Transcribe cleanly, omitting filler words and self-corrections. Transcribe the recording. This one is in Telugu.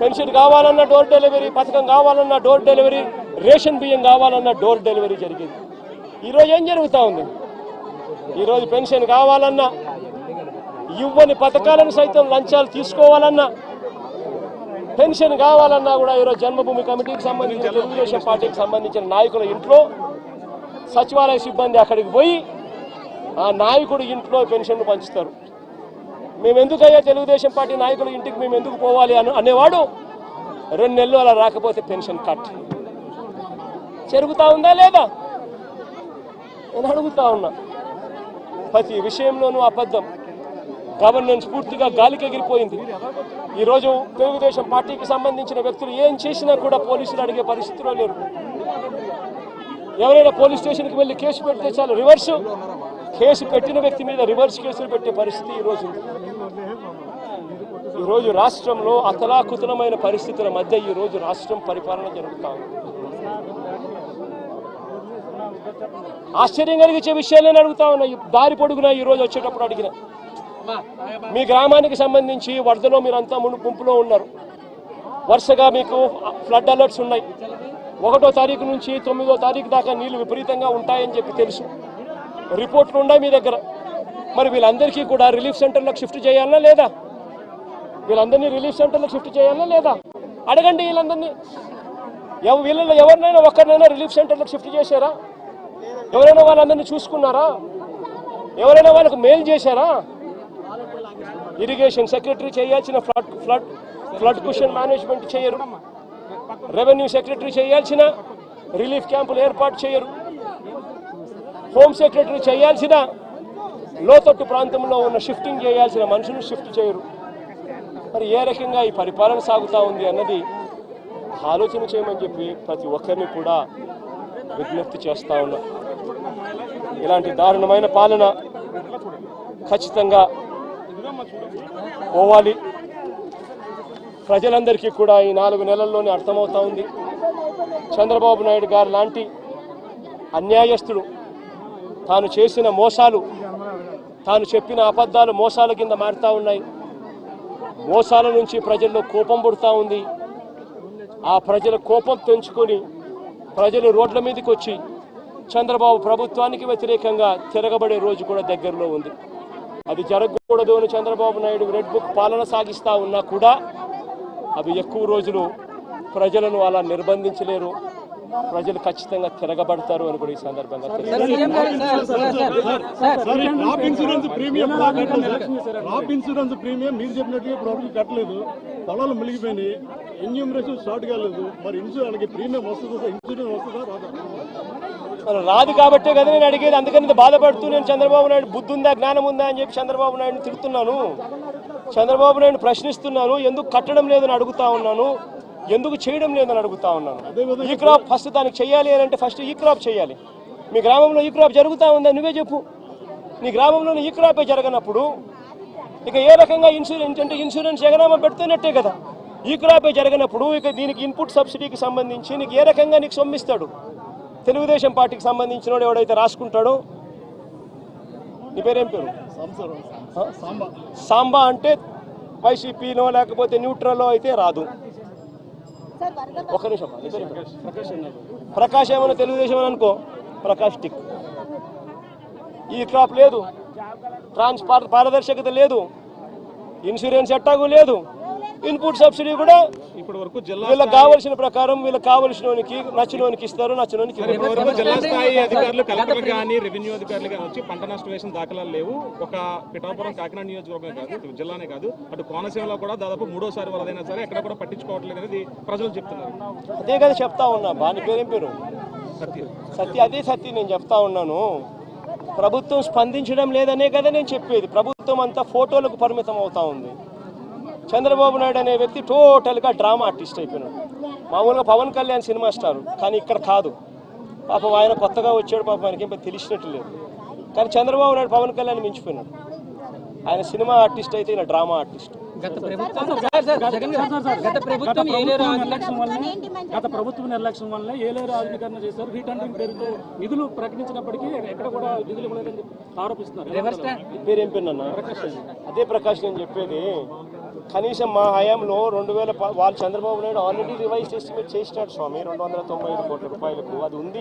పెన్షన్ కావాలన్నా డోర్ డెలివరీ, పథకం కావాలన్నా డోర్ డెలివరీ, రేషన్ బియ్యం కావాలన్నా డోర్ డెలివరీ జరిగింది. ఈరోజు ఏం జరుగుతూ ఉంది? ఈరోజు పెన్షన్ కావాలన్నా, ఇవ్వని పథకాలను సైతం లంచాలు తీసుకోవాలన్నా, పెన్షన్ కావాలన్నా కూడా ఈరోజు జన్మభూమి కమిటీకి సంబంధించిన, తెలుగుదేశం పార్టీకి సంబంధించిన నాయకుల ఇంట్లో సచివాలయ సిబ్బంది అక్కడికి పోయి ఆ నాయకుడు ఇంట్లో పెన్షన్ను పంచుతారు. మేము ఎందుకయ్యా తెలుగుదేశం పార్టీ నాయకుల ఇంటికి మేము ఎందుకు పోవాలి అనేవాడు 2 నెలలు అలా రాకపోతే పెన్షన్ కట్ జరుగుతూ ఉందా లేదా? నేను అడుగుతా ఉన్నా. ప్రతి విషయంలోనూ అబద్ధం. గవర్నెన్స్ పూర్తిగా గాలికి ఎగిరిపోయింది. ఈరోజు తెలుగుదేశం పార్టీకి సంబంధించిన వ్యక్తులు ఏం చేసినా కూడా పోలీసులు అడిగే పరిస్థితిలో లేరు. ఎవరైనా పోలీస్ స్టేషన్కి వెళ్ళి కేసు పెడితే చాలు, రివర్స్ కేసు పెట్టిన వ్యక్తి మీద రివర్స్ కేసులు పెట్టే పరిస్థితి ఈరోజు ఉంది. ఈరోజు రాష్ట్రంలో అతలాకుతలమైన పరిస్థితుల మధ్య ఈరోజు రాష్ట్రం పరిపాలన జరుగుతా ఉంది. ఆశ్చర్యం కలిగించే విషయాలు నేను అడుగుతా ఉన్నా. దారి పొడుగున ఈరోజు వచ్చేటప్పుడు అడిగిన, మీ గ్రామానికి సంబంధించి వరదలో మీరంతా ముంపులో ఉన్నారు. వరుసగా మీకు ఫ్లడ్ అలర్ట్స్ ఉన్నాయి. 1వ తారీఖు నుంచి 9వ తారీఖు దాకా నీళ్లు విపరీతంగా ఉంటాయని చెప్పి తెలుసు. రిపోర్ట్లు ఉన్నాయి మీ దగ్గర. మరి వీళ్ళందరికీ కూడా రిలీఫ్ సెంటర్లకు షిఫ్ట్ చేయాలన్నా లేదా? వీళ్ళందరినీ రిలీఫ్ సెంటర్లకు షిఫ్ట్ చేయాలన్నా లేదా? అడగండి వీళ్ళందరినీ. వీళ్ళలో ఎవరినైనా ఒక్కరినైనా రిలీఫ్ సెంటర్లకు షిఫ్ట్ చేశారా? ఎవరైనా వాళ్ళందరినీ చూసుకున్నారా? ఎవరైనా వాళ్ళకు మెయిల్ చేశారా? ఇరిగేషన్ సెక్రటరీ చేయాల్సిన ఫ్లడ్ కుషన్ మేనేజ్మెంట్ చేయరు. రెవెన్యూ సెక్రటరీ చేయాల్సిన రిలీఫ్ క్యాంపులు ఏర్పాటు చేయరు. హోమ్ సెక్రటరీ చేయాల్సిన లోతట్టు ప్రాంతంలో ఉన్న షిఫ్టింగ్ చేయాల్సిన మనుషులు షిఫ్ట్ చేయరు. మరి ఏ రకంగా ఈ పరిపాలన సాగుతూ ఉంది అన్నది ఆలోచన చేయమని చెప్పి ప్రతి ఒక్కరిని కూడా విజ్ఞప్తి చేస్తూ ఉన్నా. ఇలాంటి దారుణమైన పాలన ఖచ్చితంగా పోవాలి. ప్రజలందరికీ కూడా ఈ 4 నెలల్లోనే అర్థమవుతా ఉంది. చంద్రబాబు నాయుడు గారు లాంటి అన్యాయస్తుడు తాను చేసిన మోసాలు, తాను చెప్పిన అబద్ధాలు మోసాల కింద మారుతూ ఉన్నాయి. మోసాల నుంచి ప్రజల్లో కోపం పుడుతూ ఉంది. ఆ ప్రజల కోపం తెంచుకొని ప్రజలు రోడ్ల మీదకి వచ్చి చంద్రబాబు ప్రభుత్వానికి వ్యతిరేకంగా తిరగబడే రోజు కూడా దగ్గరలో ఉంది. అది జరగకూడదు అని చంద్రబాబు నాయుడు రెడ్ బుక్ పాలన సాగిస్తూ ఉన్నా కూడా అవి ఎక్కువ రోజులు ప్రజలను అలా నిర్బంధించలేరు. ప్రజలు ఖచ్చితంగా తిరగబడతారు అని కూడా ఈ సందర్భంగా ఇన్సూరెన్స్ ప్రీమియం మీరు చెప్పినట్టుగా ప్రాబ్లం కట్టలేదు, పొలాలు మిలిగిపోయినాయి, ఎన్యూమరేషన్ స్టార్ట్ కాలేదు. మరి ఇన్సూరెన్స్ ప్రీమియం వస్తుందా? ఇన్సూరెన్స్ వస్తుందా రాదా? రాదు కాబట్టే కదా నేను అడిగేది. అందుకని బాధపడుతూ నేను చంద్రబాబు నాయుడు బుద్ధి ఉందా, జ్ఞానం ఉందా అని చెప్పి చంద్రబాబు నాయుడుని తిడుతున్నాను. చంద్రబాబు నాయుడు ప్రశ్నిస్తున్నాను. ఎందుకు కట్టడం లేదని అడుగుతా ఉన్నాను, ఎందుకు చేయడం లేదని అడుగుతా ఉన్నాను. ఈ క్రాప్ ఫస్ట్ దానికి చేయాలి అని అంటే ఫస్ట్ ఈ క్రాప్ చేయాలి. మీ గ్రామంలో ఈ క్రాప్ జరుగుతూ ఉందా నువ్వే చెప్పు. నీ గ్రామంలో ఈ క్రాపే జరగనప్పుడు ఇక ఏ రకంగా ఇన్సూరెన్స్ అంటే ఇన్సూరెన్స్ ఎగనామా పెడుతున్నట్టే కదా. ఈ క్రాపే జరగనప్పుడు ఇక దీనికి ఇన్పుట్ సబ్సిడీకి సంబంధించి నీకు ఏ రకంగా నీకు సొమ్మిస్తాడు? తెలుగుదేశం పార్టీకి సంబంధించిన వాడు ఎవడైతే రాసుకుంటాడో, నీ పేరేం పేరు? సాంబా అంటే వైసీపీనో లేకపోతే న్యూట్రల్లో అయితే రాదు. ఒక్క నిమిషం. ప్రకాష్ ఏమన్నా తెలుగుదేశం అని అనుకో, ప్రకాష్ టిక్. ఈ క్రాప్ లేదు, పారదర్శకత లేదు, ఇన్సూరెన్స్ ఎట్టాగు లేదు, ఇన్పుట్ సబ్సిడీ కూడా ఇప్పటి వరకు వీళ్ళకి కావాల్సిన ప్రకారం వీళ్ళకి కావాల్సినోనికి నచ్చినోనికి ఇస్తారు, నచ్చినోనికి జిల్లా స్థాయి అధికారులు కలెక్టర్ కానీ రెవెన్యూ అధికారులు కానీ వచ్చి పంట నష్టవేసిన దాఖలాలు లేవు. ఒక పిఠాపురం కాకినాడ నియోజకవర్గం కాదు, జిల్లానే కాదు, అటు కోనసీమలో కూడా దాదాపు 3వ వరదైనా సరే ఎక్కడ కూడా పట్టించుకోవట్లేదు అనేది ప్రజలు చెప్తున్నారు. అదే కదా చెప్తా ఉన్నా. బాని పేరేం పేరు? సత్య. అదే సత్య నేను చెప్తా ఉన్నాను. ప్రభుత్వం స్పందించడం లేదనే కదా నేను చెప్పేది. ప్రభుత్వం అంతా ఫోటోలకు పరిమితం అవుతా ఉంది. చంద్రబాబు నాయుడు అనే వ్యక్తి టోటల్గా డ్రామా ఆర్టిస్ట్ అయిపోయినాడు. మామూలుగా పవన్ కళ్యాణ్ సినిమా స్టార్, కానీ ఇక్కడ కాదు. పాపం ఆయన కొత్తగా వచ్చాడు, పాపం ఆయనకి ఏం తెలిసినట్టు లేదు. కానీ చంద్రబాబు నాయుడు పవన్ కళ్యాణ్ మించిపోయినాడు. ఆయన సినిమా ఆర్టిస్ట్ అయితే ఈయన డ్రామా ఆర్టిస్ట్. గత ప్రభుత్వ నిర్లక్ష్యం వల్ల ఏలేరు ఆధునీకరణ చేశారు. రీటెండరింగ్ పేరుతో నిధులు ప్రకటించినప్పటికీ ఎక్కడ కూడా నిధులు ఇవ్వలేదని ఆరోపిస్తున్నారు. పేరేం పేరు అన్న? అదే ప్రకాష్. నేను చెప్పేది కనీసం మా హయాంలో 2000 వాళ్ళు Chandrababu Naidu already revise estimate చేసినాడు స్వామి 295 కోట్ల రూపాయలకు. అది ఉంది.